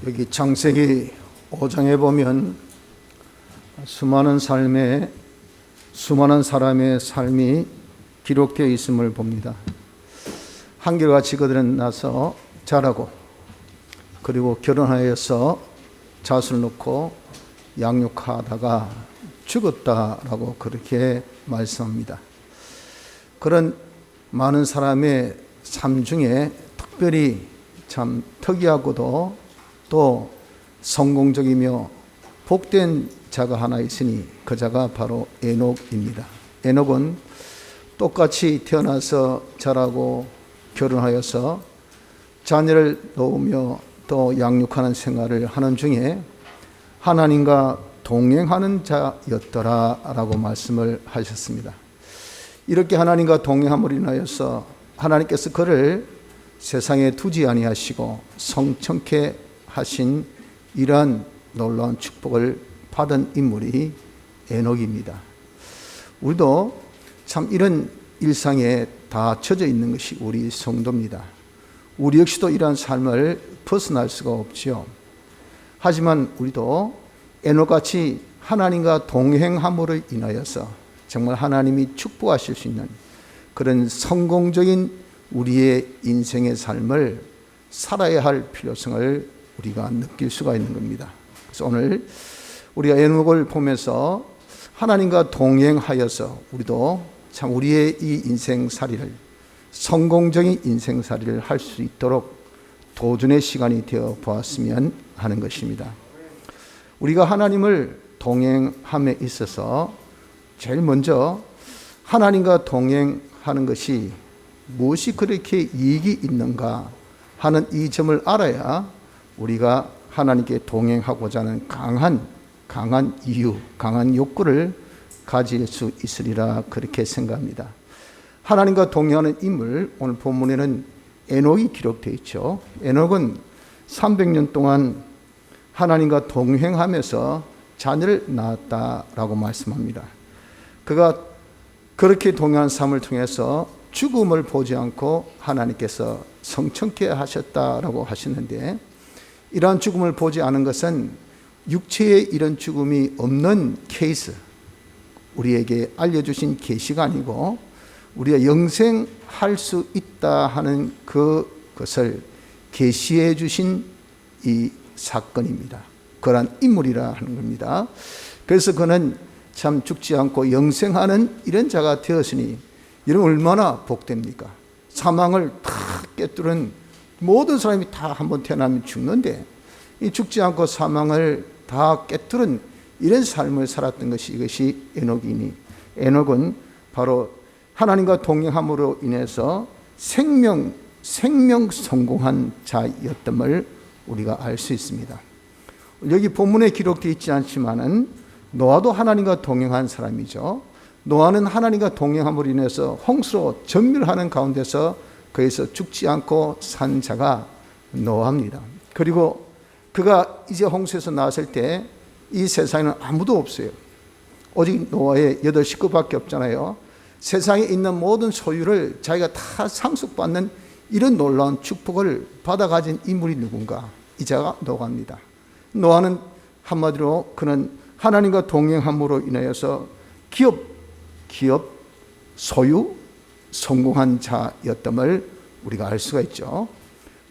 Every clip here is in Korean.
여기 창세기 5장에 보면 수많은 사람의 삶이 기록되어 있음을 봅니다. 한결같이 그들은 나서 자라고, 그리고 결혼하여서 자수를 놓고 양육하다가 죽었다라고 그렇게 말씀합니다. 그런 많은 사람의 삶 중에 특별히 참 특이하고도 또 성공적이며 복된 자가 하나 있으니 그 자가 바로 에녹입니다. 에녹은 똑같이 태어나서 자라고 결혼하여서 자녀를 놓으며 또 양육하는 생활을 하는 중에 하나님과 동행하는 자였더라라고 말씀을 하셨습니다. 이렇게 하나님과 동행함으로 인하여서 하나님께서 그를 세상에 두지 아니하시고 성천케 하신 이러한 놀라운 축복을 받은 인물이 에녹입니다. 우리도 참 이런 일상에 다 젖어 있는 것이 우리 성도입니다. 우리 역시도 이러한 삶을 벗어날 수가 없지요. 하지만 우리도 에녹같이 하나님과 동행함으로 인하여서 정말 하나님이 축복하실 수 있는 그런 성공적인 우리의 인생의 삶을 살아야 할 필요성을 우리가 느낄 수가 있는 겁니다. 그래서 오늘 우리가 에녹을 보면서 하나님과 동행하여서 우리도 참 우리의 이 인생살이를, 성공적인 인생살이를 할 수 있도록 도전의 시간이 되어 보았으면 하는 것입니다. 우리가 하나님을 동행함에 있어서 제일 먼저 하나님과 동행하는 것이 무엇이 그렇게 이익이 있는가 하는 이 점을 알아야 우리가 하나님께 동행하고자 하는 강한 이유, 강한 욕구를 가질 수 있으리라 그렇게 생각합니다. 하나님과 동행하는 인물, 오늘 본문에는 에녹이 기록되어 있죠. 에녹은 300년 동안 하나님과 동행하면서 자녀를 낳았다라고 말씀합니다. 그가 그렇게 동행한 삶을 통해서 죽음을 보지 않고 하나님께서 성천케 하셨다라고 하시는데, 이러한 죽음을 보지 않은 것은 육체의 이런 죽음이 없는 케이스, 우리에게 알려주신 계시가 아니고 우리가 영생할 수 있다 하는 그것을 계시해 주신 이 사건입니다. 그러한 인물이라 하는 겁니다. 그래서 그는 참 죽지 않고 영생하는 이런 자가 되었으니 이런 얼마나 복됩니까? 사망을 다 깨뚫은 모든 사람이 다 한번 태어나면 죽는데 이 죽지 않고 사망을 다 깨뚫은 이런 삶을 살았던 것이 이것이 에녹이니, 에녹은 바로 하나님과 동행함으로 인해서 생명 성공한 자였음을 우리가 알 수 있습니다. 여기 본문에 기록되어 있지 않지만은 노아도 하나님과 동행한 사람이죠. 노아는 하나님과 동행함으로 인해서 홍수로 전멸하는 가운데서 거기서 죽지 않고 산 자가 노아입니다. 그리고 그가 이제 홍수에서 나왔을 때 이 세상에는 아무도 없어요. 오직 노아의 8 식구밖에 없잖아요. 세상에 있는 모든 소유를 자기가 다 상속받는 이런 놀라운 축복을 받아가진 인물이 누군가? 이 자가 노아입니다. 노아는 한마디로 그는 하나님과 동행함으로 인하여서 기업, 소유, 성공한 자였음을 우리가 알 수가 있죠.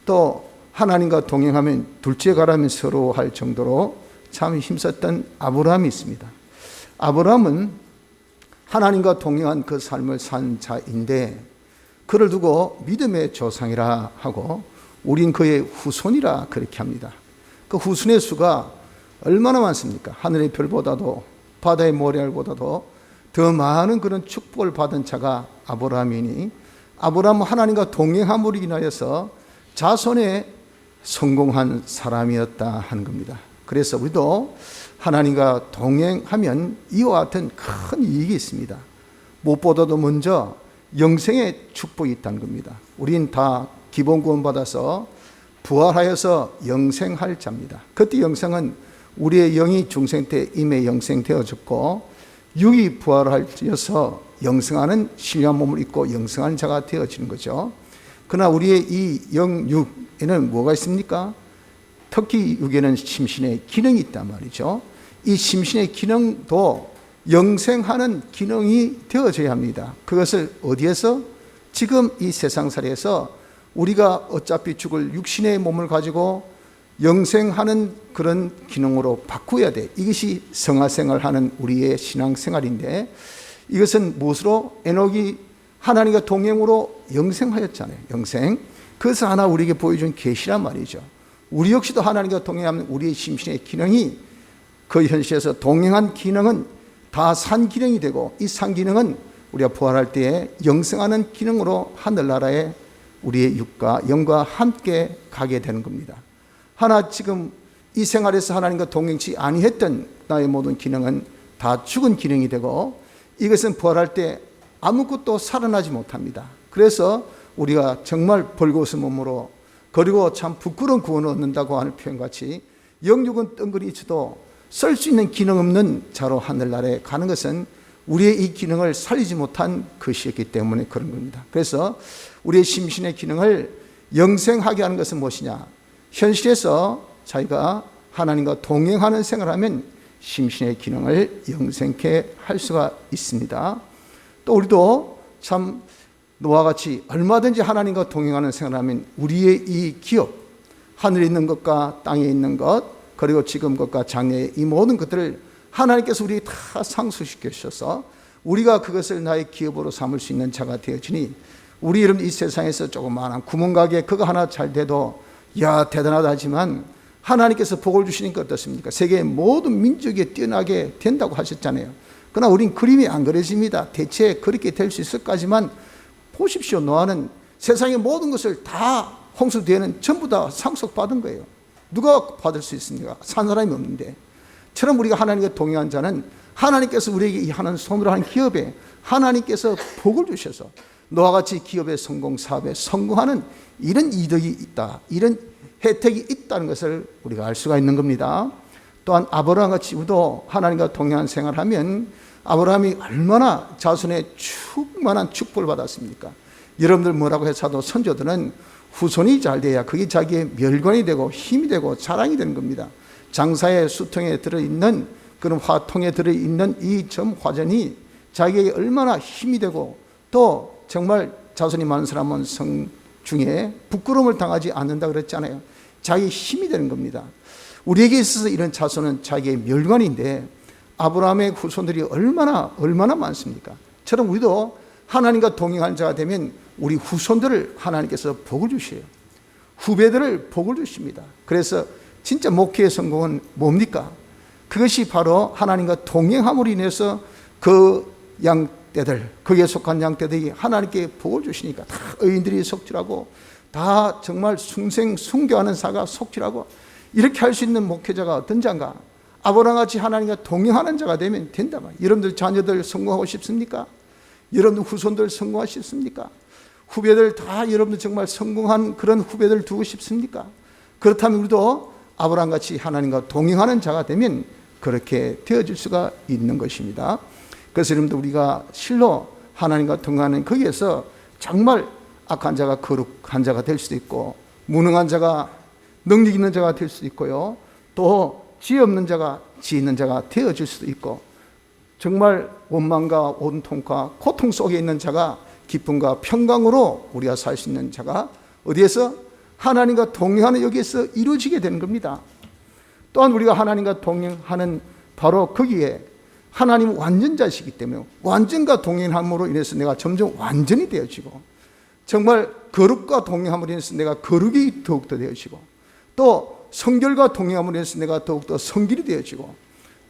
또 하나님과 동행하면 둘째 가라면 서로 할 정도로 참 힘썼던 아브라함이 있습니다. 아브라함은 하나님과 동행한 그 삶을 산 자인데 그를 두고 믿음의 조상이라 하고 우린 그의 후손이라 그렇게 합니다. 그 후손의 수가 얼마나 많습니까? 하늘의 별보다도 바다의 모래알보다도 더 많은 그런 축복을 받은 자가 아브라함이니, 아브라함은 하나님과 동행함으로 인하여서 자손에 성공한 사람이었다 하는 겁니다. 그래서 우리도 하나님과 동행하면 이와 같은 큰 이익이 있습니다. 무엇보다도 먼저 영생의 축복이 있다는 겁니다. 우린 다 기본 구원 받아서 부활하여서 영생할 자입니다. 그때 영생은 우리의 영이 중생 때 이미 영생되어졌고 육이 부활하여서 영생하는 신령한 몸을 입고 영생하는 자가 되어지는 거죠. 그러나 우리의 이 영육에는 뭐가 있습니까? 특히 육에는 심신의 기능이 있단 말이죠. 이 심신의 기능도 영생하는 기능이 되어져야 합니다. 그것을 어디에서? 지금 이 세상살이에서 우리가 어차피 죽을 육신의 몸을 가지고 영생하는 그런 기능으로 바꾸어야 돼. 이것이 성화생활하는 우리의 신앙생활인데, 이것은 무엇으로? 에녹이 하나님과 동행으로 영생하였잖아요. 영생. 그것을 하나 우리에게 보여준 계시란 말이죠. 우리 역시도 하나님과 동행하는 우리의 심신의 기능이, 그 현실에서 동행한 기능은 다 산 기능이 되고, 이 산 기능은 우리가 부활할 때에 영생하는 기능으로 하늘나라에 우리의 육과 영과 함께 가게 되는 겁니다. 하나 지금 이 생활에서 하나님과 동행치 아니했던 나의 모든 기능은 다 죽은 기능이 되고, 이것은 부활할 때 아무것도 살아나지 못합니다. 그래서 우리가 정말 벌거벗은 몸으로, 그리고 참 부끄러운 구원을 얻는다고 하는 표현같이 영육은 뜬그리 있어도 쓸 수 있는 기능 없는 자로 하늘나라에 가는 것은 우리의 이 기능을 살리지 못한 것이었기 때문에 그런 겁니다. 그래서 우리의 심신의 기능을 영생하게 하는 것은 무엇이냐? 현실에서 자기가 하나님과 동행하는 생활을 하면 심신의 기능을 영생케 할 수가 있습니다. 또 우리도 참 노아와 같이 얼마든지 하나님과 동행하는 생활을 하면 우리의 이 기업, 하늘에 있는 것과 땅에 있는 것, 그리고 지금 것과 장래의 이 모든 것들을 하나님께서 우리에게 다 상수시켜 주셔서 우리가 그것을 나의 기업으로 삼을 수 있는 자가 되어지니, 우리 여러분 이 세상에서 조그마한 구멍가게 그거 하나 잘 돼도 야 대단하다 하지만 하나님께서 복을 주시니까 어떻습니까? 세계의 모든 민족에 뛰어나게 된다고 하셨잖아요. 그러나 우린 그림이 안 그려집니다. 대체 그렇게 될 수 있을까지만 보십시오. 노아는 세상의 모든 것을 다 홍수 뒤에는 전부 다 상속받은 거예요. 누가 받을 수 있습니까? 산 사람이 없는데. 처럼 우리가 하나님과 동행한 자는 하나님께서 우리에게 이 하는 손으로 한 기업에 하나님께서 복을 주셔서 노아와 같이 기업의 성공, 사업에 성공하는 이런 이득이 있다, 이런 혜택이 있다는 것을 우리가 알 수가 있는 겁니다. 또한 아브라함 같이 우리도 하나님과 동행한 생활을 하면 아브라함이 얼마나 자손의 충만한 축복을 받았습니까? 여러분들 뭐라고 해서도 선조들은 후손이 잘 돼야 그게 자기의 멸관이 되고 힘이 되고 자랑이 되는 겁니다. 장사의 수통에 들어있는 그런 화통에 들어있는 이 점 화전이 자기에게 얼마나 힘이 되고, 또 정말 자손이 많은 사람은 성 중에 부끄러움을 당하지 않는다 그랬잖아요. 자기의 힘이 되는 겁니다. 우리에게 있어서 이런 자손은 자기의 멸관인데 아브라함의 후손들이 얼마나 많습니까? 저런 우리도 하나님과 동행한 자가 되면 우리 후손들을 하나님께서 복을 주셔요. 후배들을 복을 주십니다. 그래서 진짜 목회의 성공은 뭡니까? 그것이 바로 하나님과 동행함으로 인해서 그 양떼들, 거기에 속한 양떼들이 하나님께 복을 주시니까 다 의인들이 속죄하고 다 정말 순교하는 사가 속죄하고 이렇게 할 수 있는 목회자가 어떤 자인가? 아브라함같이 하나님과 동행하는 자가 되면 된다. 여러분들 자녀들 성공하고 싶습니까? 여러분들 후손들 성공하고 싶습니까? 후배들 다 여러분들 정말 성공한 그런 후배들 두고 싶습니까? 그렇다면 우리도 아브라함같이 하나님과 동행하는 자가 되면 그렇게 되어질 수가 있는 것입니다. 그래서 여러분들 우리가 실로 하나님과 동행하는 거기에서 정말 악한 자가 거룩한 자가 될 수도 있고, 무능한 자가 능력 있는 자가 될 수도 있고요, 또 지혜 없는 자가 지혜 있는 자가 되어질 수도 있고, 정말 원망과 원통과 고통 속에 있는 자가 기쁨과 평강으로 우리가 살 수 있는 자가 어디에서? 하나님과 동행하는 여기에서 이루어지게 되는 겁니다. 또한 우리가 하나님과 동행하는 바로 거기에 하나님은 완전자시기 때문에 완전과 동행함으로 인해서 내가 점점 완전히 되어지고, 정말 거룩과 동행함으로 인해서 내가 거룩이 더욱더 되어지고, 또 성결과 동행함으로 인해서 내가 더욱더 성결이 되어지고,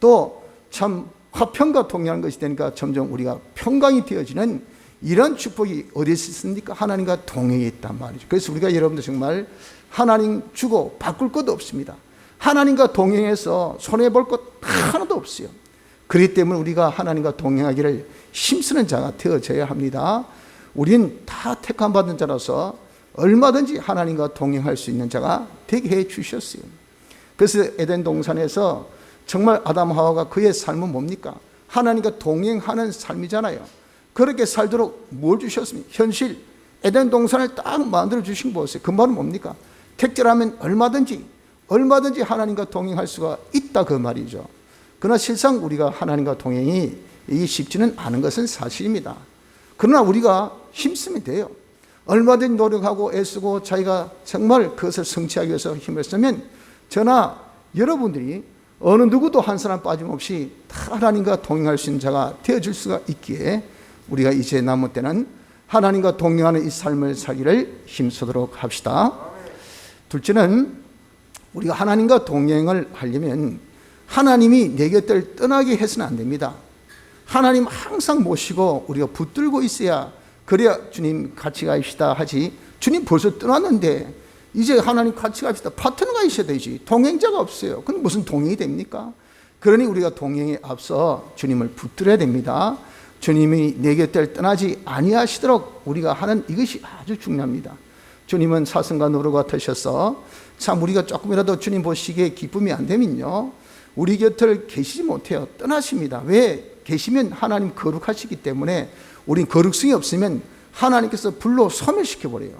또 참 화평과 동행하는 것이 되니까 점점 우리가 평강이 되어지는 이런 축복이 어디서 있습니까? 하나님과 동행에 있단 말이죠. 그래서 우리가 여러분들 정말 하나님 주고 바꿀 것도 없습니다. 하나님과 동행해서 손해볼 것 하나도 없어요. 그렇기 때문에 우리가 하나님과 동행하기를 힘쓰는 자가 되어져야 합니다. 우린 다 택함받은 자라서 얼마든지 하나님과 동행할 수 있는 자가 되게 해 주셨어요. 그래서 에덴 동산에서 정말 아담 하와가 그의 삶은 뭡니까? 하나님과 동행하는 삶이잖아요. 그렇게 살도록 뭘 주셨습니까? 현실 에덴 동산을 딱 만들어 주신 거 보세요. 그 말은 뭡니까? 택절하면 얼마든지 얼마든지 하나님과 동행할 수가 있다 그 말이죠. 그러나 실상 우리가 하나님과 동행이 쉽지는 않은 것은 사실입니다. 그러나 우리가 힘쓰면 돼요. 얼마든지 노력하고 애쓰고 자기가 정말 그것을 성취하기 위해서 힘을 쓰면 저나 여러분들이 어느 누구도 한 사람 빠짐없이 다 하나님과 동행할 수 있는 자가 되어줄 수가 있기에 우리가 이제 남은 때는 하나님과 동행하는 이 삶을 살기를 힘쓰도록 합시다. 둘째는 우리가 하나님과 동행을 하려면 하나님이 내 곁을 떠나게 해서는 안 됩니다. 하나님 항상 모시고 우리가 붙들고 있어야, 그래야 주님 같이 가시다 하지, 주님 벌써 떠났는데 이제 하나님 같이 갑시다, 파트너가 있어야 되지, 동행자가 없어요. 그럼 무슨 동행이 됩니까? 그러니 우리가 동행에 앞서 주님을 붙들어야 됩니다. 주님이 내 곁을 떠나지 아니하시도록 우리가 하는 이것이 아주 중요합니다. 주님은 사슴과 노루 같으셔서 참 우리가 조금이라도 주님 보시기에 기쁨이 안 되면요, 우리 곁을 계시지 못해요. 떠나십니다. 왜? 계시면 하나님 거룩하시기 때문에, 우린 거룩성이 없으면 하나님께서 불로 소멸시켜버려요.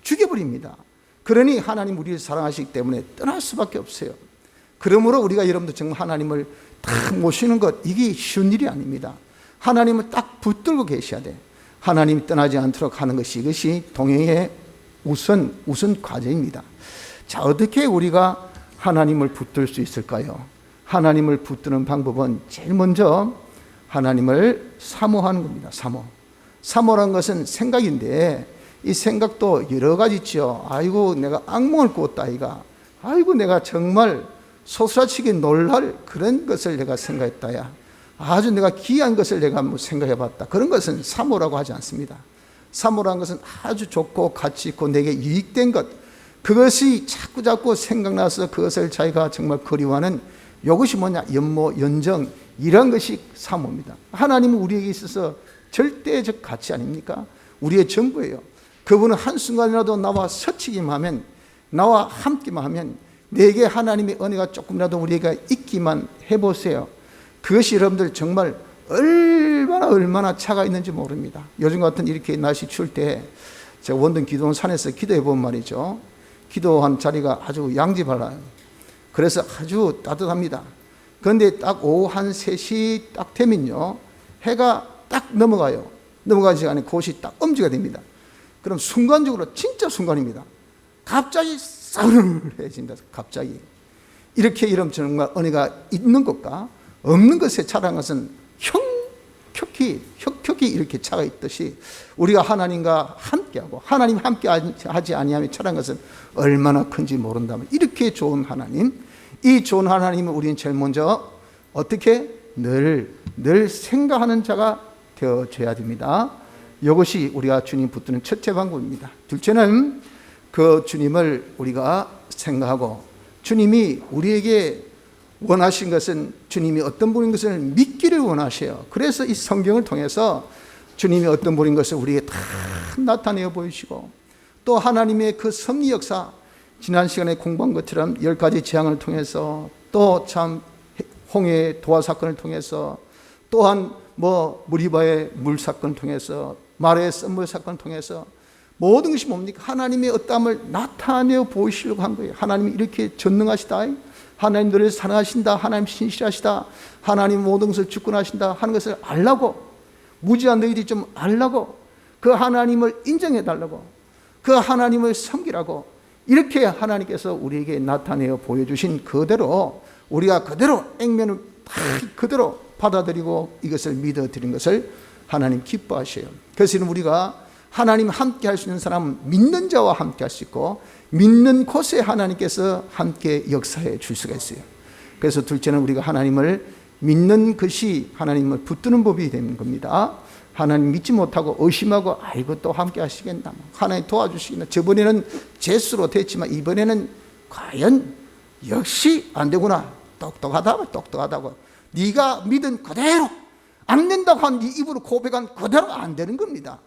죽여버립니다. 그러니 하나님 우리를 사랑하시기 때문에 떠날 수밖에 없어요. 그러므로 우리가 여러분들 정말 하나님을 딱 모시는 것, 이게 쉬운 일이 아닙니다. 하나님을 딱 붙들고 계셔야 돼. 하나님이 떠나지 않도록 하는 것이, 이것이 동행의 우선 과제입니다. 자, 어떻게 우리가 하나님을 붙들 수 있을까요? 하나님을 붙드는 방법은 제일 먼저 하나님을 사모하는 겁니다. 사모란 것은 생각인데, 이 생각도 여러 가지 있죠. 아이고 내가 악몽을 꾸었다 아이가, 아이고 내가 정말 소스라치게 놀랄 그런 것을 내가 생각했다야, 아주 내가 귀한 것을 내가 생각해봤다, 그런 것은 사모라고 하지 않습니다. 사모라는 것은 아주 좋고 가치 있고 내게 유익된 것, 그것이 자꾸 생각나서 그것을 자기가 정말 그리워하는, 이것이 뭐냐, 연모, 연정, 이런 것이 사모입니다. 하나님은 우리에게 있어서 절대적 가치 아닙니까? 우리의 전부예요. 그분은 한순간이라도 나와 서치기만 하면, 나와 함께만 하면, 내게 하나님의 은혜가 조금이라도 우리가 있기만 해보세요. 그것이 여러분들 정말 얼마나 차가 있는지 모릅니다. 요즘 같은 이렇게 날씨 추울 때 제가 원동 기도원 산에서 기도해 본 말이죠. 기도한 자리가 아주 양지바라요. 그래서 아주 따뜻합니다. 그런데 딱 오후 한 3시 딱 되면요, 해가 딱 넘어가요. 넘어가지 않은 곳이 딱 엄지가 됩니다. 그럼 순간적으로, 진짜 순간입니다, 갑자기 싸늘해진다. 갑자기 이렇게 이러면 정말 은혜가 있는 것과 없는 것에 차라는 것은 혁혁이 이렇게 차가 있듯이, 우리가 하나님과 함께하고 하나님 함께 하지 아니하면 차라는 것은 얼마나 큰지 모른다면, 이렇게 좋은 하나님, 이 좋은 하나님을 우리는 제일 먼저 어떻게 늘 생각하는 자가 되어줘야 됩니다. 이것이 우리가 주님 붙드는 첫째 방법입니다. 둘째는 그 주님을 우리가 생각하고, 주님이 우리에게 원하신 것은, 주님이 어떤 분인 것을 믿기를 원하셔요. 그래서 이 성경을 통해서 주님이 어떤 분인 것을 우리에게 다 나타내어 보이시고, 또 하나님의 그 섭리 역사, 지난 시간에 공부한 것처럼 10가지 재앙을 통해서, 또 참 홍해 도화 사건을 통해서, 또한 무리바의 물 사건을 통해서, 마레의 썸물 사건을 통해서, 모든 것이 뭡니까? 하나님의 어떠함을 나타내어 보이시려고 한 거예요. 하나님이 이렇게 전능하시다, 하나님 너를 사랑하신다, 하나님 신실하시다, 하나님 모든 것을 주권하신다 하는 것을 알라고, 무지한 너희들이 좀 알라고, 그 하나님을 인정해달라고, 그 하나님을 섬기라고, 이렇게 하나님께서 우리에게 나타내어 보여주신 그대로 우리가 그대로 액면을 다 그대로 받아들이고 이것을 믿어드린 것을 하나님 기뻐하셔요. 그래서 우리가 하나님 함께 할 수 있는 사람은 믿는 자와 함께 할 수 있고, 믿는 곳에 하나님께서 함께 역사해 줄 수가 있어요. 그래서 둘째는 우리가 하나님을 믿는 것이 하나님을 붙드는 법이 되는 겁니다. 하나님 믿지 못하고 의심하고, 아이고 또 함께 하시겠나, 하나님 도와주시겠나, 저번에는 재수로 됐지만 이번에는 과연 역시 안 되구나, 똑똑하다고 네가 믿은 그대로 안 된다고 한 네 입으로 고백한 그대로 안 되는 겁니다.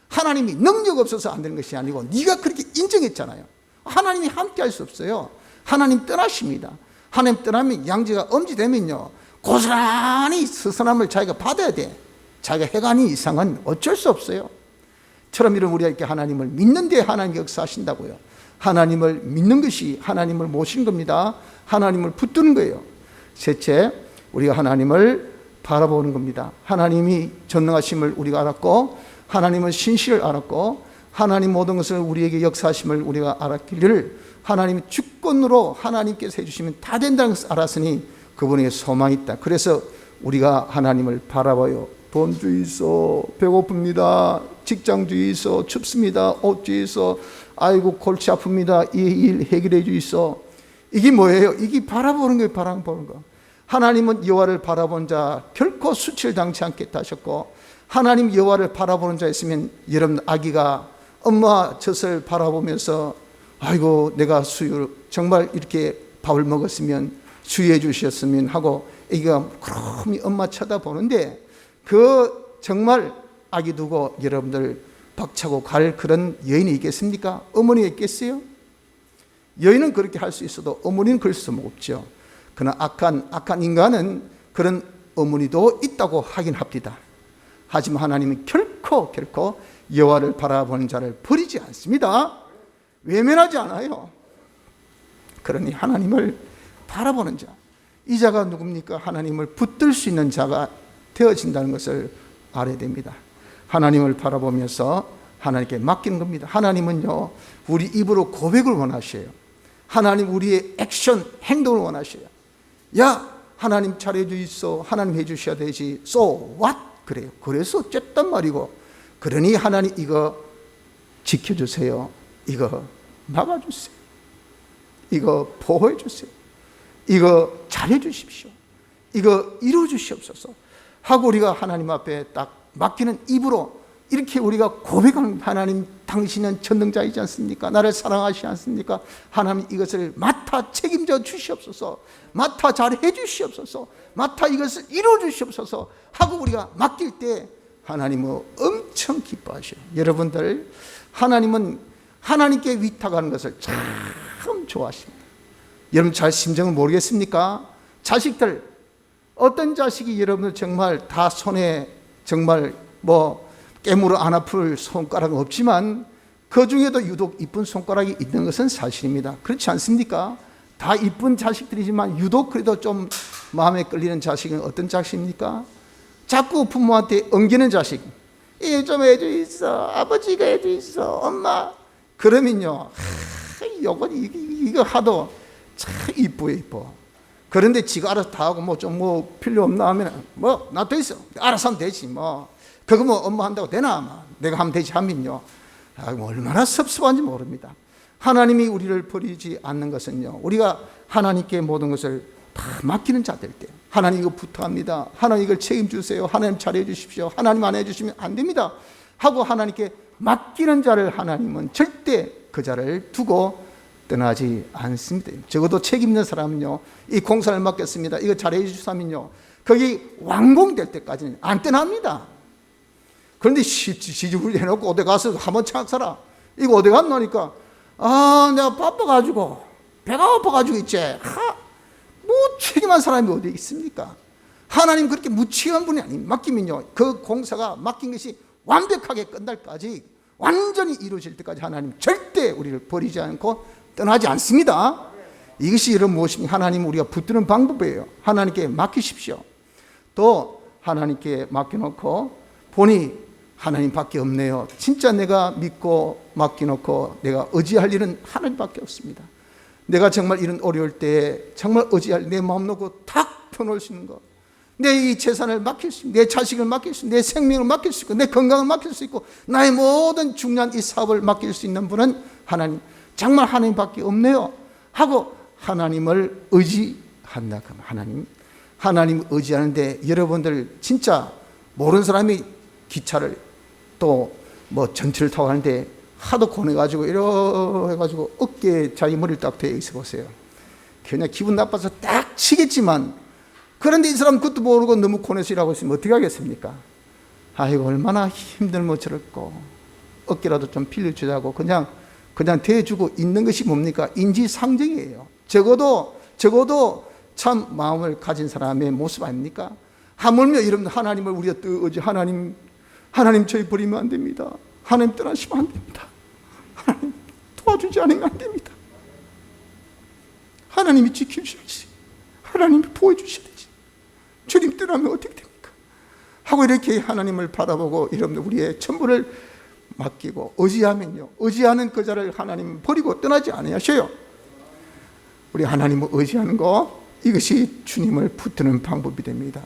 하나님이 능력 없어서 안 되는 것이 아니고 네가 그렇게 인정했잖아요. 하나님이 함께 할 수 없어요. 하나님 떠나십니다. 하나님 떠나면, 양지가 엄지되면요, 고스란히 스스럼을 자기가 받아야 돼. 자기가 해가는 이상은 어쩔 수 없어요. 처럼 이런 우리가 이렇게 하나님을 믿는데 하나님 역사하신다고요. 하나님을 믿는 것이 하나님을 모시는 겁니다. 하나님을 붙드는 거예요. 셋째, 우리가 하나님을 바라보는 겁니다. 하나님이 전능하심을 우리가 알았고, 하나님은 신실을 알았고, 하나님 모든 것을 우리에게 역사하심을 우리가 알았기를, 하나님이 주권으로 하나님께서 해주시면 다 된다는 것을 알았으니 그분에게 소망이 있다. 그래서 우리가 하나님을 바라봐요. 돈주의 있어, 배고픕니다. 직장주의 있어, 춥습니다. 옷주의 있어, 아이고 골치 아픕니다. 이 일 해결해 주이소. 이게 뭐예요? 이게 바라보는 거예요. 바라보는 거. 하나님은 여호와를 바라본 자 결코 수치를 당치 않겠다 하셨고, 하나님 여호와를 바라보는 자 있으면, 여러분 아기가 엄마 젖을 바라보면서 아이고 내가 수유 정말 이렇게 밥을 먹었으면 수유해 주셨으면 하고 아기가 그럼이 엄마 쳐다보는데, 그 정말 아기 두고 여러분들 박차고 갈 그런 여인이 있겠습니까? 어머니가 있겠어요? 여인은 그렇게 할 수 있어도 어머니는 그럴 수 없죠. 그러나 악한 인간은 그런 어머니도 있다고 하긴 합니다. 하지만 하나님은 결코 여호와를 바라보는 자를 버리지 않습니다. 외면하지 않아요. 그러니 하나님을 바라보는 자, 이 자가 누굽니까? 하나님을 붙들 수 있는 자가 되어진다는 것을 알아야 됩니다. 하나님을 바라보면서 하나님께 맡기는 겁니다. 하나님은요, 우리 입으로 고백을 원하셔요. 하나님 우리의 액션, 행동을 원하셔요. 야, 하나님 잘해주이소. 하나님 해주셔야 되지. So what? 그래요. 그래서 어쨌단 말이고. 그러니 하나님 이거 지켜주세요. 이거 막아주세요. 이거 보호해주세요. 이거 잘해주십시오. 이거 이루어주시옵소서 하고 우리가 하나님 앞에 딱 맡기는 입으로 이렇게 우리가 고백하는, 하나님 당신은 전능자이지 않습니까? 나를 사랑하시지 않습니까? 하나님 이것을 맡아 책임져 주시옵소서, 맡아 잘해 주시옵소서, 맡아 이것을 이루어 주시옵소서 하고 우리가 맡길 때 하나님은 엄청 기뻐하셔요. 여러분들, 하나님은 하나님께 위탁하는 것을 참 좋아하십니다. 여러분 잘 심정을 모르겠습니까? 자식들, 어떤 자식이 여러분들 정말 다 손에 정말 깨물어 안 아플 손가락은 없지만 그 중에도 유독 이쁜 손가락이 있는 것은 사실입니다. 그렇지 않습니까? 다 이쁜 자식들이지만 유독 그래도 좀 마음에 끌리는 자식은 어떤 자식입니까? 자꾸 부모한테 엉기는 자식. 이거 좀 해주있어. 아버지가 해주있어. 엄마. 그러면요, 이거 하도 참 이뻐. 그런데 지가 알아서 다 하고 필요 없나 하면 나 돼 있어. 알아서 하면 되지 그거 엄마 한다고 되나? 내가 하면 되지 하면요. 얼마나 섭섭한지 모릅니다. 하나님이 우리를 버리지 않는 것은요, 우리가 하나님께 모든 것을 다 맡기는 자들 때, 하나님 이거 부탁합니다. 하나님 이걸 책임주세요. 하나님 잘해 주십시오. 하나님 안 해주시면 안 됩니다 하고 하나님께 맡기는 자를 하나님은 절대 그 자를 두고 떠나지 않습니다. 적어도 책임 있는 사람은요, 이 공사를 맡겼습니다. 이거 잘해 주시면요, 거기 완공될 때까지는 안 떠납니다. 그런데 시집을 해놓고 어디 가서 한번 착살아. 이거 어디 갔노니까, 내가 바빠가지고 배가 아파가지고 있지. 무책임한 사람이 어디 있습니까? 하나님 그렇게 무책임한 분이 아니, 맡기면요, 그 공사가 맡긴 것이 완벽하게 끝날까지, 완전히 이루어질 때까지 하나님 절대 우리를 버리지 않고 떠나지 않습니다. 이것이 여러분 무엇입니까? 하나님 우리가 붙드는 방법이에요. 하나님께 맡기십시오. 또 하나님께 맡겨놓고 보니 하나님밖에 없네요. 진짜 내가 믿고 맡겨놓고 내가 의지할 일은 하나님밖에 없습니다. 내가 정말 이런 어려울 때 정말 의지할, 내 마음 놓고 탁 펴놓을 수 있는 것, 내 이 재산을 맡길 수 있고, 내 자식을 맡길 수 있고, 내 생명을 맡길 수 있고, 내 건강을 맡길 수 있고, 나의 모든 중요한 이 사업을 맡길 수 있는 분은 하나님, 정말 하나님밖에 없네요 하고 하나님을 의지한다. 그러면 하나님 의지하는데, 여러분들 진짜 모르는 사람이 기차를 또 전철을 타고 가는데 하도 고뇌가지고 이러 해가지고 어깨에 자기 머리를 딱 대어 있어 보세요. 그냥 기분 나빠서 딱 치겠지만, 그런데 이 사람 그것도 모르고 너무 고뇌서 일하고 있으면 어떻게 하겠습니까? 아이고 얼마나 힘들면 저렇고, 어깨라도 좀 빌려주자고 그냥 대주고 있는 것이 뭡니까? 인지상정이에요. 적어도 참 마음을 가진 사람의 모습 아닙니까? 하물며 여러분, 하나님을 우리가 의지, 하나님 저희 버리면 안 됩니다. 하나님 떠나시면 안 됩니다. 하나님 도와주지 않으면 안 됩니다. 하나님이 지켜주셔야지, 하나님이 보호해주셔야지. 주님 떠나면 어떻게 됩니까? 하고 이렇게 하나님을 바라보고 여러분들 우리의 전부를 맡기고 의지하면요, 의지하는 그 자를 하나님 버리고 떠나지 않으셔요. 우리 하나님을 의지하는 거, 이것이 주님을 붙드는 방법이 됩니다.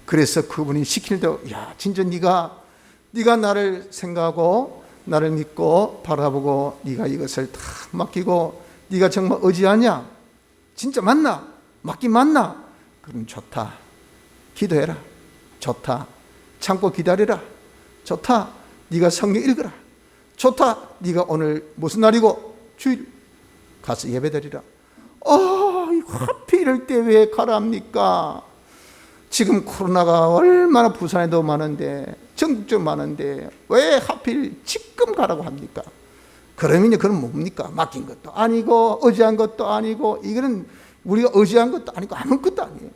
그래서 그분이 시킬 대로, 야 진짜 네가 나를 생각하고 나를 믿고 바라보고 네가 이것을 다 맡기고 네가 정말 의지하냐? 진짜 맞나? 맞긴 맞나? 그럼 좋다. 기도해라. 좋다. 참고 기다려라. 좋다. 네가 성경 읽어라. 좋다. 네가 오늘 무슨 날이고 주일 가서 예배드리라. 하필 이럴 때 왜 가랍니까? 지금 코로나가 얼마나 부산에도 많은데 전국적으로 많은데 왜 하필 지금 가라고 합니까? 그러면 그건 뭡니까? 맡긴 것도 아니고 의지한 것도 아니고, 이거는 우리가 의지한 것도 아니고 아무것도 아니에요.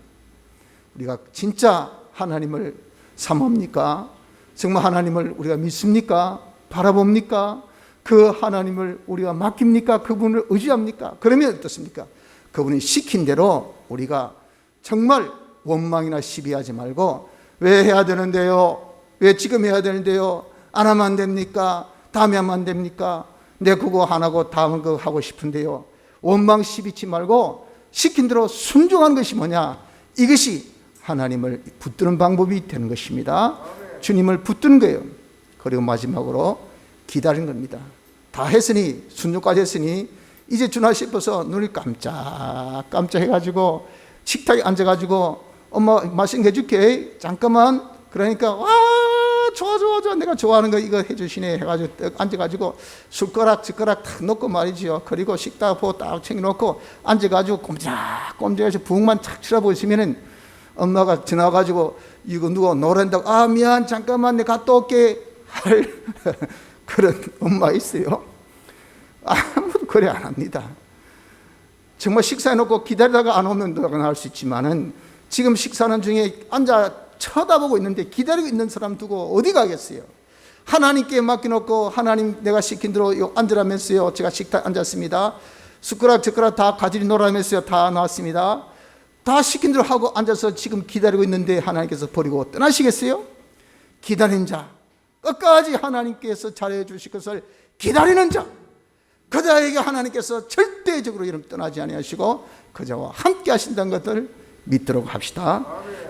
우리가 진짜 하나님을 사모합니까? 정말 하나님을 우리가 믿습니까? 바라봅니까? 그 하나님을 우리가 맡깁니까? 그분을 의지합니까? 그러면 어떻습니까? 그분이 시킨 대로 우리가 정말 원망이나 시비하지 말고, 왜 해야 되는데요? 왜 지금 해야 되는데요? 안 하면 안 됩니까? 다음에 하면 안 됩니까? 내 그거 안 하고 다음 거 하고 싶은데요. 원망 시비치 말고 시킨 대로 순종한 것이 뭐냐? 이것이 하나님을 붙드는 방법이 되는 것입니다. 주님을 붙드는 거예요. 그리고 마지막으로 기다리는 겁니다. 다 했으니, 순종까지 했으니 이제 주나 싶어서 눈을 깜짝깜짝 해가지고 식탁에 앉아가지고 엄마 맛있는 거 해줄게, 잠깐만. 그러니까 와 좋아 내가 좋아하는 거 이거 해주시네 해가지고 딱 앉아가지고 숟가락 젓가락 탁 놓고 말이죠. 그리고 식탁 보고 딱 챙겨놓고 앉아가지고 꼼짝꼼짝해서 부엌만 착 쳐다보시면은 엄마가 지나가지고 이거 누가 노랜다고, 미안 잠깐만 내가 갔다 올게 할 그런 엄마 있어요? 아무도 그래 안 합니다. 정말 식사해놓고 기다리다가 안 오면 누가 할 수 있지만은, 지금 식사하는 중에 앉아 쳐다보고 있는데 기다리고 있는 사람 두고 어디 가겠어요? 하나님께 맡겨놓고, 하나님 내가 시킨 대로 앉으라면서요. 제가 식탁에 앉았습니다. 숟가락 젓가락 다 가지리 놓으라면서요. 다 나왔습니다. 다 시킨 대로 하고 앉아서 지금 기다리고 있는데 하나님께서 버리고 떠나시겠어요? 기다린 자, 끝까지 하나님께서 잘해 주실 것을 기다리는 자, 그자에게 하나님께서 절대적으로 이름 떠나지 아니하시고 그자와 함께 하신다는 것을 믿도록 합시다.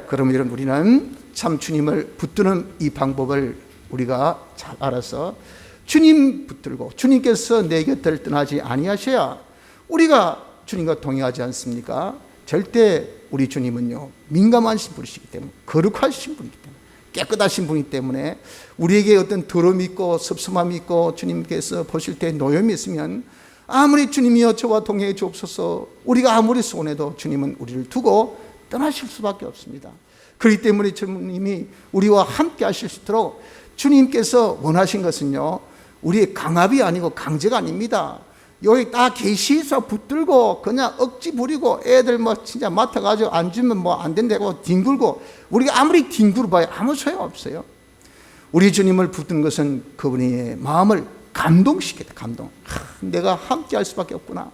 그러면 여러분, 우리는 참 주님을 붙드는 이 방법을 우리가 잘 알아서 주님 붙들고, 주님께서 내 곁을 떠나지 아니하셔야 우리가 주님과 동행하지 않습니까? 절대 우리 주님은요, 민감하신 분이시기 때문에, 거룩하신 분이기 때문에, 깨끗하신 분이기 때문에 우리에게 어떤 더러움이 있고 섭섭함이 있고 주님께서 보실 때 노염이 있으면 아무리 주님이여 저와 동행해 주옵소서, 우리가 아무리 소원해도 주님은 우리를 두고 떠나실 수밖에 없습니다. 그렇기 때문에 주님이 우리와 함께 하실 수 있도록 주님께서 원하신 것은요, 우리의 강압이 아니고 강제가 아닙니다. 여기 딱 계시해서 붙들고 그냥 억지 부리고 애들 진짜 맡아가지고 안 주면 안 된다고 뒹굴고, 우리가 아무리 뒹굴어봐야 아무 소용없어요. 우리 주님을 붙드는 것은 그분의 마음을 감동시켜야 돼. 감동. 내가 함께 할 수밖에 없구나.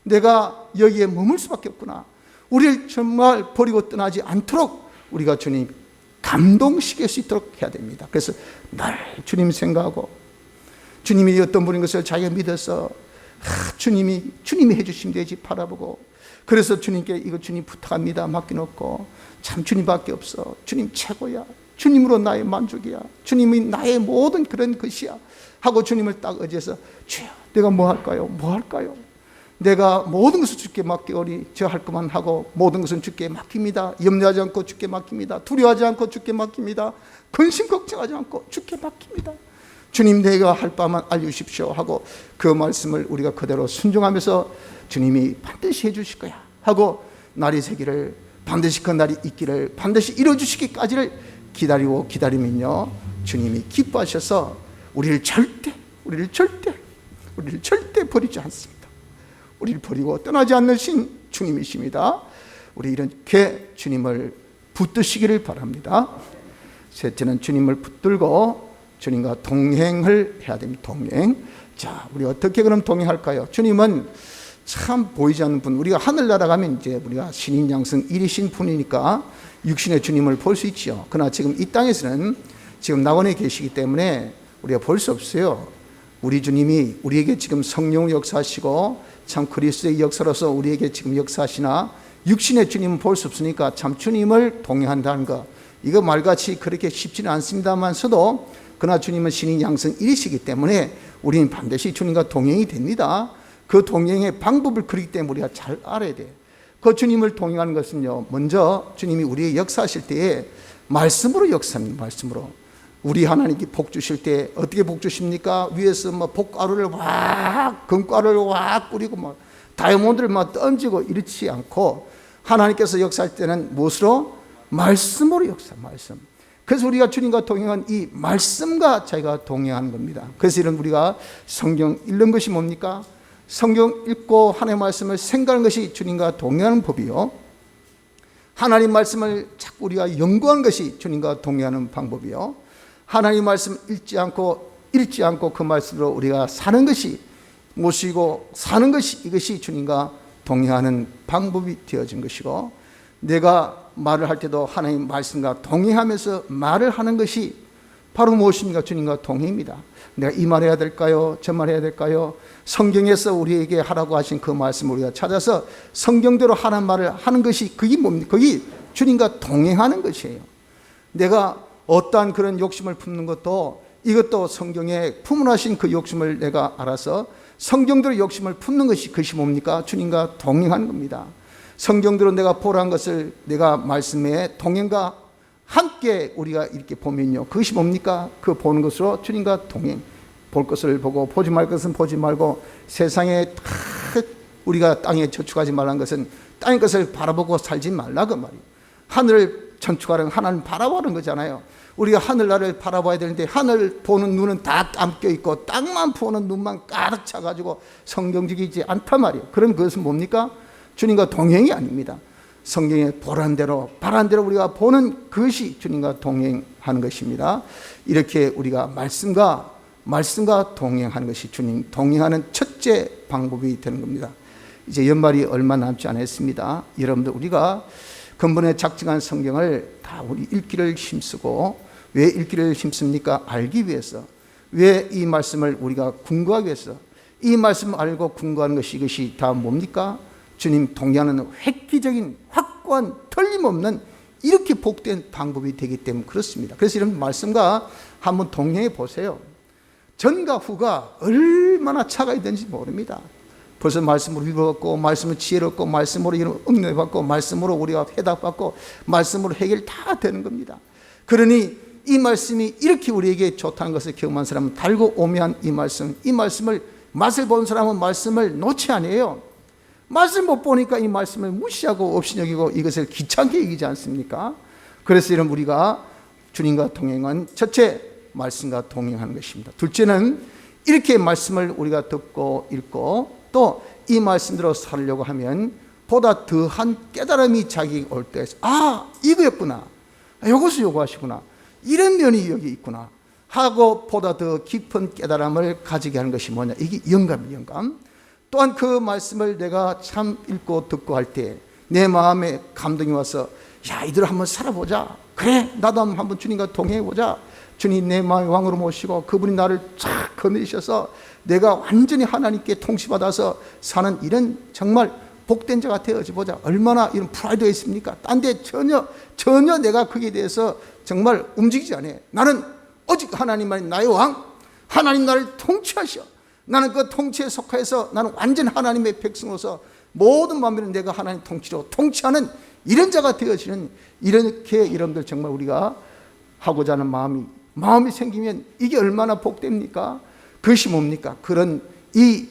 내가 여기에 머물 수밖에 없구나. 우리를 정말 버리고 떠나지 않도록 우리가 주님 감동시킬 수 있도록 해야 됩니다. 그래서 늘 주님 생각하고, 주님이 어떤 분인 것을 자기가 믿어서 주님이 해주시면 되지 바라보고, 그래서 주님께 이거 주님 부탁합니다 맡겨놓고, 참 주님밖에 없어, 주님 최고야, 주님으로 나의 만족이야, 주님이 나의 모든 그런 것이야 하고 주님을 딱 의지해서, 주여 내가 뭐 할까요? 내가 모든 것을 주께 맡기오니 저 할 것만 하고 모든 것은 주께 맡깁니다. 염려하지 않고 주께 맡깁니다. 두려워하지 않고 주께 맡깁니다. 근심 걱정하지 않고 주께 맡깁니다. 주님 내가 할 바만 알려주십시오 하고 그 말씀을 우리가 그대로 순종하면서 주님이 반드시 해주실 거야 하고 날이 새기를, 반드시 그 날이 있기를, 반드시 이루어주시기까지를 기다리고 기다리면요, 주님이 기뻐하셔서 우리를 절대 버리지 않습니다. 우리를 버리고 떠나지 않으신 주님이십니다. 우리 이렇게 주님을 붙드시기를 바랍니다. 셋째는 주님을 붙들고 주님과 동행을 해야 됩니다. 동행. 자, 우리 어떻게 그럼 동행할까요? 주님은 참 보이지 않는 분, 우리가 하늘나라 가면 이제 우리가 신인 양성 일이신 분이니까 육신의 주님을 볼 수 있죠. 그러나 지금 이 땅에서는 지금 낙원에 계시기 때문에 우리가 볼 수 없어요. 우리 주님이 우리에게 지금 성령을 역사하시고 참 그리스도의 역사로서 우리에게 지금 역사하시나 육신의 주님은 볼 수 없으니까 참 주님을 동행한다는 것, 이거 말같이 그렇게 쉽지는 않습니다만서도 그러나 주님은 신인 양성 일이시기 때문에 우리는 반드시 주님과 동행이 됩니다. 그 동행의 방법을 그리기 때문에 우리가 잘 알아야 돼요. 그 주님을 동행하는 것은요, 먼저 주님이 우리의 역사하실 때에 말씀으로 역사합니다. 말씀으로. 우리 하나님께 복 주실 때 어떻게 복 주십니까? 위에서 뭐 복가루를 확, 금가루를 확 뿌리고 뭐 다이아몬드를 막 던지고 이렇지 않고 하나님께서 역사할 때는 무엇으로? 말씀으로 역사, 말씀. 그래서 우리가 주님과 동행한 이 말씀과 저희가 동행하는 겁니다. 그래서 이런 우리가 성경 읽는 것이 뭡니까? 성경 읽고 하나님의 말씀을 생각하는 것이 주님과 동행하는 법이요. 하나님 말씀을 자꾸 우리가 연구하는 것이 주님과 동행하는 방법이요. 하나님 말씀 읽지 않고 그 말씀으로 우리가 사는 것이 모시고 사는 것이 이것이 주님과 동행하는 방법이 되어진 것이고, 내가 말을 할 때도 하나님 말씀과 동행하면서 말을 하는 것이 바로 무엇입니까? 주님과 동행입니다. 내가 이 말 해야 될까요? 저 말 해야 될까요? 성경에서 우리에게 하라고 하신 그 말씀을 우리가 찾아서 성경대로 하는 말을 하는 것이 그게 뭡니까? 그게 주님과 동행하는 것이에요. 내가 어떠한 그런 욕심을 품는 것도 이것도 성경에 품어하신 그 욕심을 내가 알아서 성경대로 욕심을 품는 것이 그것이 뭡니까? 주님과 동행하는 겁니다. 성경대로 내가 보라는 것을 내가 말씀에 동행과 함께 우리가 이렇게 보면요, 그것이 뭡니까? 그 보는 것으로 주님과 동행. 볼 것을 보고 보지 말 것은 보지 말고, 세상에 우리가 땅에 저축하지 말라는 것은 땅의 것을 바라보고 살지 말라 그 말이에요. 하늘을 전축하는 하나님 바라보는 거잖아요. 우리가 하늘나라를 바라봐야 되는데 하늘 보는 눈은 다 감겨 있고 땅만 보는 눈만 가득 차가지고 성경적이지 않단 말이에요. 그럼 그것은 뭡니까? 주님과 동행이 아닙니다. 성경에 보란 대로 바란 대로 우리가 보는 그것이 주님과 동행하는 것입니다. 이렇게 우리가 말씀과 동행하는 것이 주님 동행하는 첫째 방법이 되는 겁니다. 이제 연말이 얼마 남지 않았습니다. 여러분들 우리가 근본에 작정한 성경을 다 우리 읽기를 힘쓰고, 왜 읽기를 힘씁니까? 알기 위해서. 왜 이 말씀을 우리가 궁구하기 위해서. 이 말씀을 알고 궁구하는 것이 이것이 다 뭡니까? 주님 동행하는 획기적인 확고한 틀림없는 이렇게 복된 방법이 되기 때문에 그렇습니다. 그래서 이런 말씀과 한번 동행해 보세요. 전과 후가 얼마나 차가 있는지 모릅니다. 벌써 말씀으로 위로받고, 말씀으로 지혜롭고, 말씀으로 이런 응답받고, 말씀으로 우리가 해답받고, 말씀으로 해결 다 되는 겁니다. 그러니 이 말씀이 이렇게 우리에게 좋다는 것을 경험한 사람은 달고 오묘한 이 말씀을 맛을 본 사람은 말씀을 놓지 않아요. 말씀 못 보니까 이 말씀을 무시하고 없이 여기고 이것을 귀찮게 여기지 않습니까? 그래서 이런 우리가 주님과 동행한 첫째, 말씀과 동행하는 것입니다. 둘째는 이렇게 말씀을 우리가 듣고 읽고 또 이 말씀대로 살려고 하면 보다 더한 깨달음이 자기 올 때, 이거였구나, 이것을 요구하시구나, 이런 면이 여기 있구나 하고 보다 더 깊은 깨달음을 가지게 하는 것이 뭐냐? 이게 영감이에요. 영감. 또한 그 말씀을 내가 참 읽고 듣고 할 때 내 마음에 감동이 와서, 야, 이대로 한번 살아보자. 그래, 나도 한번 주님과 동행해보자. 주님 내 마음의 왕으로 모시고 그분이 나를 쫙 거느리셔서 내가 완전히 하나님께 통치받아서 사는 이런 정말 복된 자가 되어지 보자. 얼마나 이런 프라이드가 있습니까? 딴 데 전혀 내가 거기에 대해서 정말 움직이지 않아요. 나는 오직 하나님만이 나의 왕, 하나님 나를 통치하셔. 나는 그 통치에 속해서 나는 완전 하나님의 백성으로서 모든 만민을 내가 하나님 통치로 통치하는 이런 자가 되어지는, 이렇게 여러분들 정말 우리가 하고자 하는 마음이 생기면 이게 얼마나 복됩니까? 그것이 뭡니까? 그런 이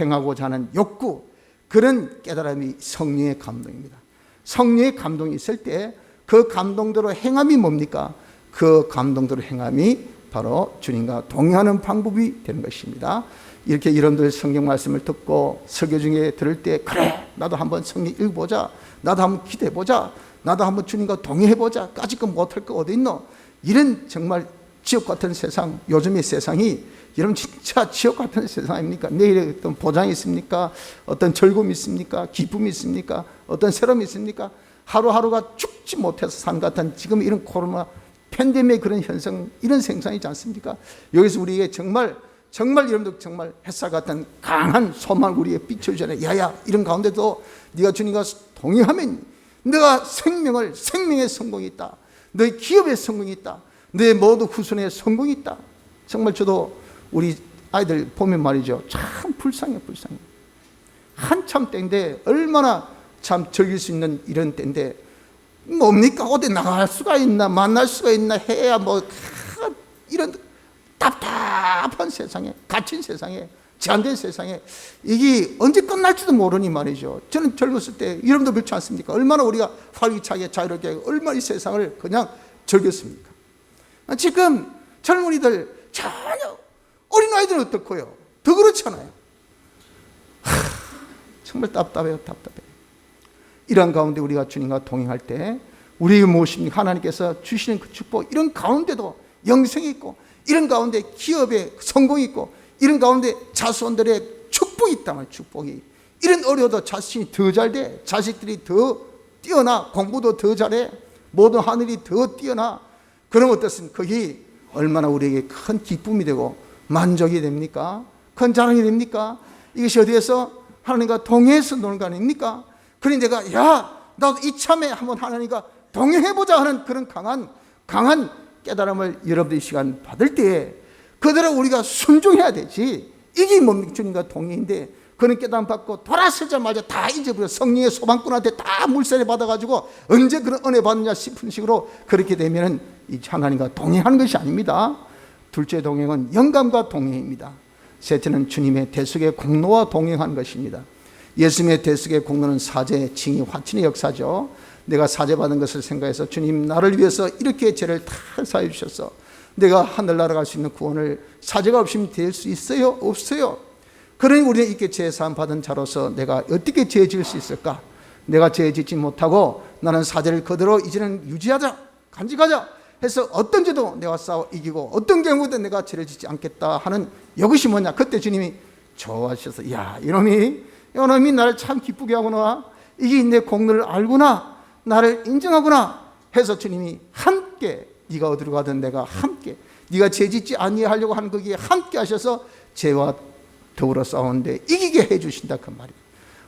행하고자 하는 욕구, 그런 깨달음이 성령의 감동입니다. 성령의 감동이 있을 때 그 감동대로 행함이 뭡니까? 그 감동대로 행함이 바로 주님과 동행하는 방법이 되는 것입니다. 이렇게 여러분들 성경 말씀을 듣고 설교 중에 들을 때, 그래, 나도 한번 성경 읽어보자, 나도 한번 기도해보자, 나도 한번 주님과 동행해보자, 까짓 거 못할 거 어디 있노? 이런 정말 지옥 같은 세상, 요즘의 세상이 여러분 진짜 지옥 같은 세상 아닙니까? 내일에 어떤 보장이 있습니까? 어떤 즐거움이 있습니까? 기쁨이 있습니까? 어떤 새로움이 있습니까? 하루하루가 죽지 못해서 산 같은 지금 이런 코로나 팬데믹의 그런 현상, 이런 생상이지 않습니까? 여기서 우리에게 정말 여러분들 정말 햇살 같은 강한 소망을 우리에게 비춰주잖아요. 야야, 이런 가운데도 네가 주님과 동행하면 너가 생명의 성공이 있다. 너의 기업의 성공이 있다. 너의 모든 후손의 성공이 있다. 정말 저도 우리 아이들 보면 말이죠, 참 불쌍해. 한참 때인데 얼마나 참 즐길 수 있는 이런 때인데 뭡니까? 어디 나갈 수가 있나, 만날 수가 있나 해야 이런 답답한 세상에, 갇힌 세상에, 제한된 세상에 이게 언제 끝날지도 모르니 말이죠. 저는 젊었을 때 여러분도 그렇지 않습니까? 얼마나 우리가 활기차게 자유롭게 얼마나 이 세상을 그냥 즐겼습니까? 지금 젊은이들 전혀, 어린아이들은 어떻고요? 더 그렇잖아요. 정말 답답해요. 이런 가운데 우리가 주님과 동행할 때 우리에게 무엇입니까? 하나님께서 주시는 그 축복, 이런 가운데도 영생이 있고, 이런 가운데 기업의 성공이 있고, 이런 가운데 자손들의 축복이 있다면, 축복이 이런 어려워도 자신이 더 잘돼, 자식들이 더 뛰어나, 공부도 더 잘해, 모든 하늘이 더 뛰어나. 그럼 어떻습니까? 그게 얼마나 우리에게 큰 기쁨이 되고 만족이 됩니까? 큰 자랑이 됩니까? 이것이 어디에서? 하나님과 동행해서 노는 거 아닙니까? 그러니 내가 나도 이참에 한번 하나님과 동행해보자 하는 그런 강한 깨달음을 여러분들이 시간 받을 때에 그대로 우리가 순종해야 되지. 이게 뭡니까? 주님과 동행인데 그런 깨달음 받고 돌아서자마자 다 잊어버려. 성령의 소방꾼한테 다 물세례 받아가지고 언제 그런 은혜 받느냐 싶은 식으로 그렇게 되면 이 하나님과 동행하는 것이 아닙니다. 둘째 동행은 영감과 동행입니다. 셋째는 주님의 대속의 공로와 동행하는 것입니다. 예수님의 대속의 공로는 사죄, 징의, 화친의 역사죠. 내가 사죄받은 것을 생각해서 주님, 나를 위해서 이렇게 죄를 다 사해 주셔서 내가 하늘나라 갈 수 있는 구원을 사죄가 없이면 될 수 있어요? 없어요. 그러니 우리는 이렇게 죄 사함 받은 자로서 내가 어떻게 죄 지을 수 있을까? 내가 죄 짓지 못하고 나는 사죄를 그대로 이제는 유지하자, 간직하자 해서 어떤 죄도 내가 싸워 이기고 어떤 경우도 내가 죄를 짓지 않겠다 하는 이것이 뭐냐? 그때 주님이 좋아하셔서 이놈이 나를 참 기쁘게 하구나, 이게 내 공로를 알구나, 나를 인정하구나 해서 주님이 함께, 네가 어디로 가든 내가 함께, 네가 죄 짓지 아니하려고 하는 거기에 함께 하셔서 죄와 더불어 싸우는데 이기게 해주신다, 그 말이에요.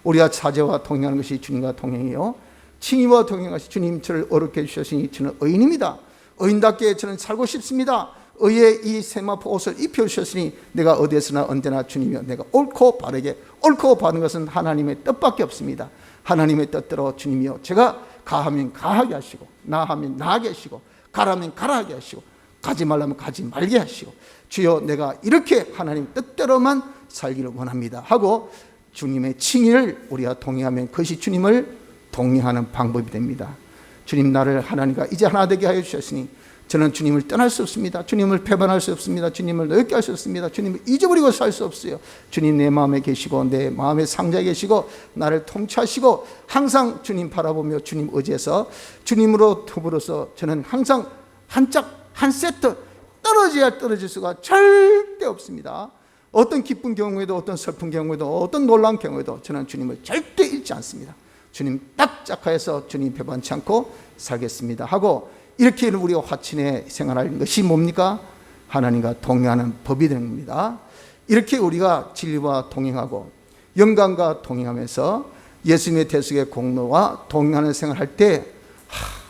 우리가 사죄와 동행하는 것이 주님과 동행이요, 칭의와 동행하는 것이 주님 저를 어렵게 해주셨으니 저는 의인입니다. 의인답게 저는 살고 싶습니다. 의의 이 세마포 옷을 입혀주셨으니 내가 어디에서나 언제나 주님이여 내가 옳고 바르게, 옳고 바른 것은 하나님의 뜻밖에 없습니다. 하나님의 뜻대로 주님이여 제가 가하면 가하게 하시고, 나하면 나하게 하시고, 가라면 가라하게 하시고, 가지 말라면 가지 말게 하시고, 주여 내가 이렇게 하나님 뜻대로만 살기를 원합니다 하고 주님의 칭의를 우리가 동행하면 그것이 주님을 동행하는 방법이 됩니다. 주님, 나를 하나님과 이제 하나 되게 하여 주셨으니 저는 주님을 떠날 수 없습니다. 주님을 배반할 수 없습니다. 주님을 넓게 할 수 없습니다. 주님을 잊어버리고 살 수 없어요. 주님 내 마음에 계시고 내 마음의 상자에 계시고 나를 통치하시고 항상 주님 바라보며 주님 의지해서 주님으로 더불어서 저는 항상 한 세트 떨어져야 떨어질 수가 절대 없습니다. 어떤 기쁜 경우에도, 어떤 슬픈 경우에도, 어떤 놀라운 경우에도 저는 주님을 절대 잃지 않습니다. 주님 딱 짝하여서 주님 배반치 않고 살겠습니다 하고, 이렇게 우리가 화친에 생활하는 것이 뭡니까? 하나님과 동행하는 법이 되는 겁니다. 이렇게 우리가 진리와 동행하고 영광과 동행하면서 예수님의 대속의 공로와 동행하는 생활할 때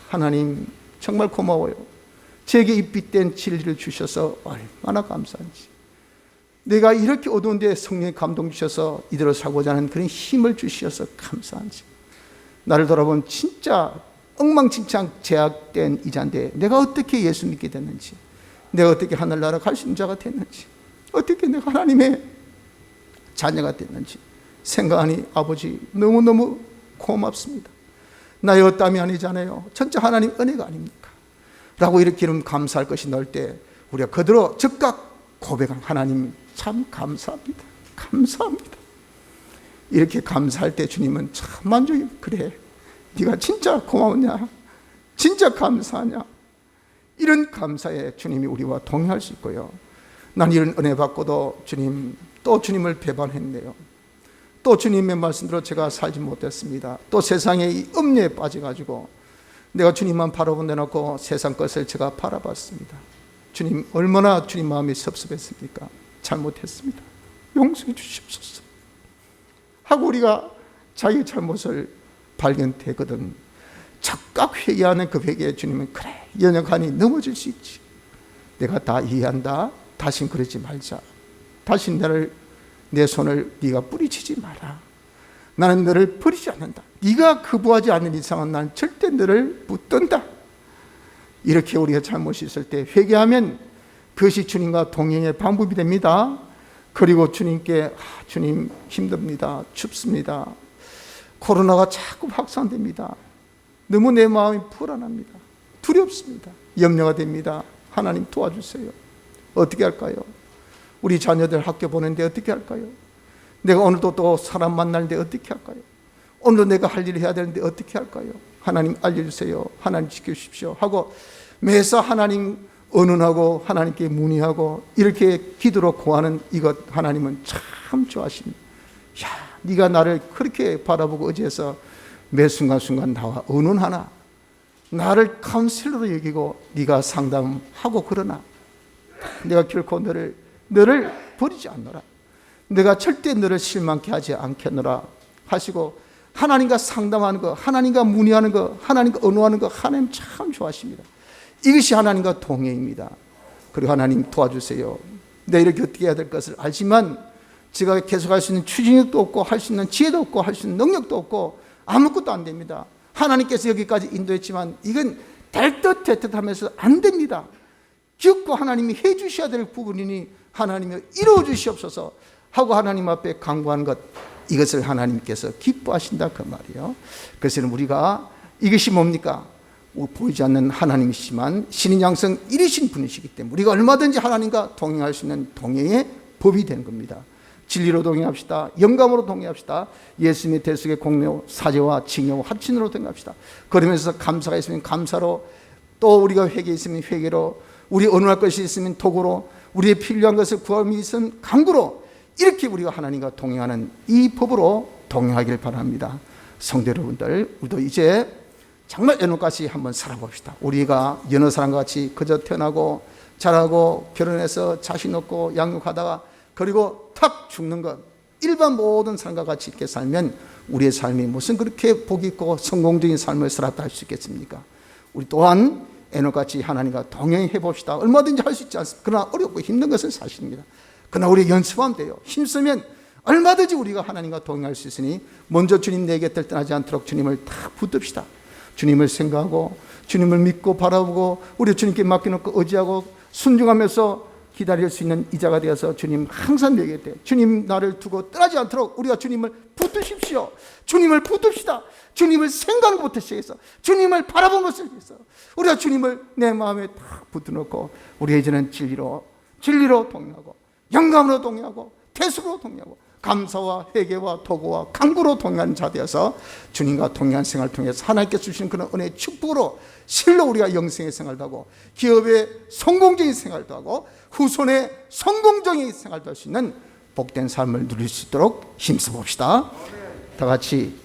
하나님 정말 고마워요. 제게 이 빛된 진리를 주셔서 얼마나 감사한지, 내가 이렇게 어두운 데 성령의 감동 주셔서 이대로 살고자 하는 그런 힘을 주셔서 감사한지, 나를 돌아보면 진짜 엉망진창 제약된 이자인데 내가 어떻게 예수 믿게 됐는지, 내가 어떻게 하늘나라 갈 수 있는 자가 됐는지, 어떻게 내가 하나님의 자녀가 됐는지 생각하니 아버지 너무너무 고맙습니다. 나의 어땀이 아니잖아요. 전체 하나님 은혜가 아닙니까? 라고 이렇게 감사할 것이 넣을 때 우리가 그대로 즉각 고백한 하나님 참 감사합니다. 감사합니다. 이렇게 감사할 때 주님은 참 만족이, 그래 네가 진짜 고마웠냐, 진짜 감사하냐, 이런 감사에 주님이 우리와 동행할 수 있고요. 난 이런 은혜 받고도 주님, 또 주님을 배반했네요. 또 주님의 말씀대로 제가 살지 못했습니다. 또 세상의 이 음료에 빠져가지고 내가 주님만 바라보내 놓고 세상 것을 제가 바라봤습니다. 주님, 얼마나 주님 마음이 섭섭했습니까? 잘못했습니다. 용서해 주시옵소서 하고 우리가 자기의 잘못을 발견되거든 즉각 회개하는 그 회개에 주님은 그래, 연약하니 넘어질 수 있지. 내가 다 이해한다. 다신 그러지 말자. 다신 내 손을 네가 뿌리치지 마라. 나는 너를 버리지 않는다. 네가 거부하지 않는 이상은 나는 절대 너를 붙든다. 이렇게 우리가 잘못이 있을 때 회개하면 그것이 주님과 동행의 방법이 됩니다. 그리고 주님께 주님 힘듭니다. 춥습니다. 코로나가 자꾸 확산됩니다. 너무 내 마음이 불안합니다. 두렵습니다. 염려가 됩니다. 하나님 도와주세요. 어떻게 할까요? 우리 자녀들 학교 보내는데 어떻게 할까요? 내가 오늘도 또 사람 만나는데 어떻게 할까요? 오늘도 내가 할 일을 해야 되는데 어떻게 할까요? 하나님 알려주세요. 하나님 지켜주십시오 하고 매사 하나님 언언하고 하나님께 문의하고 이렇게 기도로 구하는 이것 하나님은 참 좋아하십니다. 야, 네가 나를 그렇게 바라보고 어지해서 매 순간순간 나와 언언하나? 나를 카운셀러로 여기고 네가 상담하고 그러나? 내가 결코 너를 버리지 않노라. 내가 절대 너를 실망케 하지 않겠노라 하시고 하나님과 상담하는 거, 하나님과 문의하는 거, 하나님과 언어하는 거 하나님 참 좋아하십니다. 이것이 하나님과 동행입니다. 그리고 하나님 도와주세요. 내가 이렇게 어떻게 해야 될 것을 알지만 제가 계속 할 수 있는 추진력도 없고 할 수 있는 지혜도 없고 할 수 있는 능력도 없고 아무것도 안 됩니다. 하나님께서 여기까지 인도했지만 이건 될 듯 될 듯 하면서 안 됩니다. 기업고 하나님이 해 주셔야 될 부분이니 하나님이 이루어 주시옵소서 하고 하나님 앞에 간구하는 것, 이것을 하나님께서 기뻐하신다 그 말이에요. 그래서 우리가 이것이 뭡니까? 보이지 않는 하나님이시지만 신인 양성 1이신 분이시기 때문에 우리가 얼마든지 하나님과 동행할 수 있는 동행의 법이 되는 겁니다. 진리로 동행합시다. 영감으로 동행합시다. 예수님의 대속의 공로 사죄와 징용 합친으로 동행합시다. 그러면서 감사가 있으면 감사로, 또 우리가 회개 있으면 회개로, 우리 언어할 것이 있으면 도구로, 우리의 필요한 것을 구함이 있으면 간구로, 이렇게 우리가 하나님과 동행하는 이 법으로 동행하기를 바랍니다. 성도 여러분들, 우리도 이제 정말 에녹같이 한번 살아봅시다. 우리가 여느 사람과 같이 그저 태어나고 자라고 결혼해서 자식 얻고 양육하다가 그리고 탁 죽는 것, 일반 모든 사람과 같이 이렇게 살면 우리의 삶이 무슨 그렇게 복 있고 성공적인 삶을 살았다 할 수 있겠습니까? 우리 또한 에녹같이 하나님과 동행해 봅시다. 얼마든지 할 수 있지 않습니까? 그러나 어렵고 힘든 것은 사실입니다. 그러나 우리 연습하면 돼요. 힘쓰면 얼마든지 우리가 하나님과 동행할 수 있으니 먼저 주님 내 곁을 떠나지 않도록 주님을 다 붙듭시다. 주님을 생각하고 주님을 믿고 바라보고 우리 주님께 맡겨놓고 의지하고 순종하면서 기다릴 수 있는 이자가 되어서 주님 항상 내 곁에, 주님 나를 두고 떠나지 않도록 우리가 주님을 붙드십시오. 주님을 붙듭시다. 주님을 생각하는 것부터 시작해서 주님을 바라본 것을 위해서 우리가 주님을 내 마음에 다 붙들어놓고 우리가 이제는 진리로 동행하고 영감으로 동행하고 태수로 동행하고 감사와 회개와 도구와 간구로 동행하는 자 되어서 주님과 동행한 생활을 통해서 하나님께 주시는 그런 은혜의 축복으로 실로 우리가 영생의 생활도 하고 기업의 성공적인 생활도 하고 후손의 성공적인 생활도 할 수 있는 복된 삶을 누릴 수 있도록 힘써 봅시다. 다 같이